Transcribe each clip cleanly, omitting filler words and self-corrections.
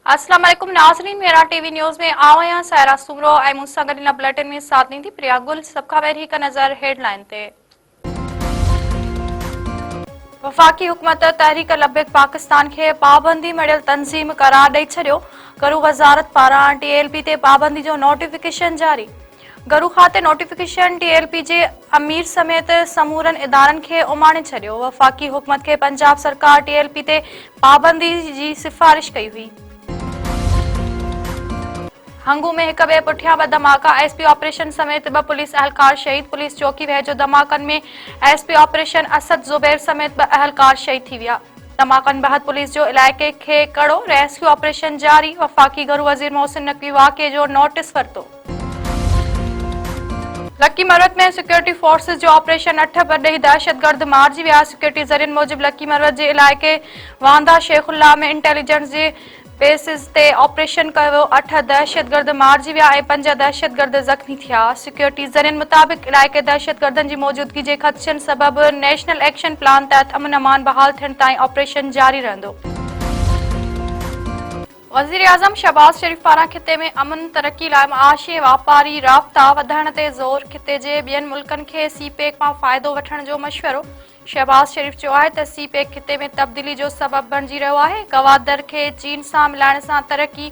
अस्सलाम वालेकुम नाज़रीन, मेरा टीवी न्यूज़ में आवां सायरा सुमरो ऐं मूंसां गॾु इन बुलेटिन में साथ ॾींदी प्रिया गुल। सभ खां पहिरीं हिकु नज़र हेडलाइन ते। वफ़ाक़ी हुकूमत तहरीक लब्बैक पाकिस्तान खे पाबंदी मड़ियल तंज़ीम करार ॾेई छॾियो। गरू वज़ारत पारां TLP ते पाबंदी जो नोटिफिकेशन जारी। गरू खाते नोटिफिकेशन TLP जे अमीर समेत समूरनि इदारनि खे उमाणे छॾियो। वफ़ाक़ी हुकूमत खे पंजाब सरकार TLP ते पाबंदी जी सिफ़ारिश कई हुई। हंगू में हिक ॿिए पुठियां ॿ धमाका, SP ऑपरेशन समेत 2 पुलिस अहलकार शहीद। पुलिस चौकी वेझो धमाकनि में SP ऑपरेशन असद ज़ुबैर समेत 2 अहलकार शहीद थी विया। धमाकनि बैदि पुलिस जो इलाइक़े खे कड़ो रेस्क्यू ऑपरेशन जारी। वफ़ाक़ी घरू वज़ीर मोहसिन नक़वी वाक़िए जो नोटिस वरितो। लकी मरवत में सिक्योरिटी फोर्सेस जो ऑपरेशन 8 परॾेही दहशतगर्द मारिजी विया। सिक्योरिटी ज़रियनि मूजिब लकी मरवत जे इलाइक़े वांदा शेखुल्ला में इंटेलिजेंस जे बेसिस ते ऑपरेशन कयो। 8 दहशतगर्द मारिजी विया ऐं 5 दहशतगर्द ज़ख़्मी थिया। सिक्योरिटी ज़रियनि मुताबिक़ इलाइक़े दहशतगर्दनि जी मौजूदगी जे ख़दशनि सबबि नेशनल एक्शन प्लान तहत अमन अमान बहाल थियण ताईं ऑपरेशन जारी रहंदो। वज़ीर आज़म शहबाज शरीफ़ पारां खिते में अमन तरक्की लाइ माशी वापारी राब्ता वधाइण ते ज़ोर। खिते जे ॿियनि मुल्कनि खे CPEC मां फ़ाइदो वठण जो मशवरो। शहबाज शरीफ़ चयो आहे त CPEC खिते में तब्दीली जो सबबु बणिजी रहियो आहे। गवादर खे चीन सां मिलाइण सां तरक्की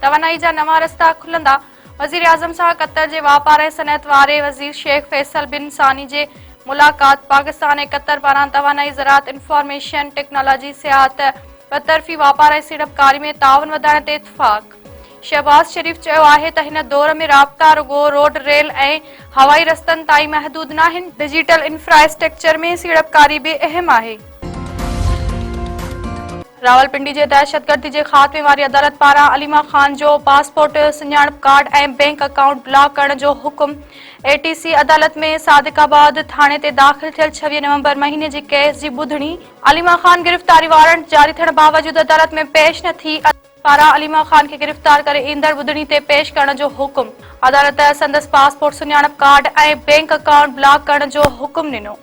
तवानाई जा नवां रस्ता खुलंदा। वज़ीर आज़म सां कतर जे वापार ऐं सनअत वारे वज़ीर शेख फैसल बिन सानी जे मुलाक़ात। पाकिस्तान ऐं कतर पारां तवानाई ज़राअत इंफॉर्मेशन टेक्नोलॉजी सियाहत बतरफ़ी वापार ऐं सीड़पकारी में ताउन वधाइण ते इत्तफ़ाक़। शहबाज शरीफ़ चयो आहे त हिन दौर में राब्ता रुगो रोड रेल ऐं हवाई रस्तनि ताईं महदूद नाहिनि। डिजिटल इंफ्रास्ट्रक्चर में सीड़पकारी बि अहम आहे। रावलपिंडी जे दहशतगर्दी जे ख़ात्मे वारी अदालत पारां अलीमा ख़ान जो पासपोर्ट, सुञाणप कार्ड ऐं बैंक अकाउंट ब्लॉक करण जो हुकुम। ATC अदालत में सादिकाबाद थाणे ते दाख़िल थियल 26 नवंबर महीने जी केस जी ॿुधणी। अलीमा ख़ान गिरफ़्तारी वारंट जारी थियण बावजूदि अदालत में पेश न थी। पारां अलीमा ख़ान खे गिरफ़्तार करे ईंदड़ ॿुधणी ते पेश करण जो हुकुम। अदालत संदसि पासपोर्ट, सुञाणप कार्ड ऐं बैंक अकाउंट ब्लॉक करण जो हुकुम ॾिनो।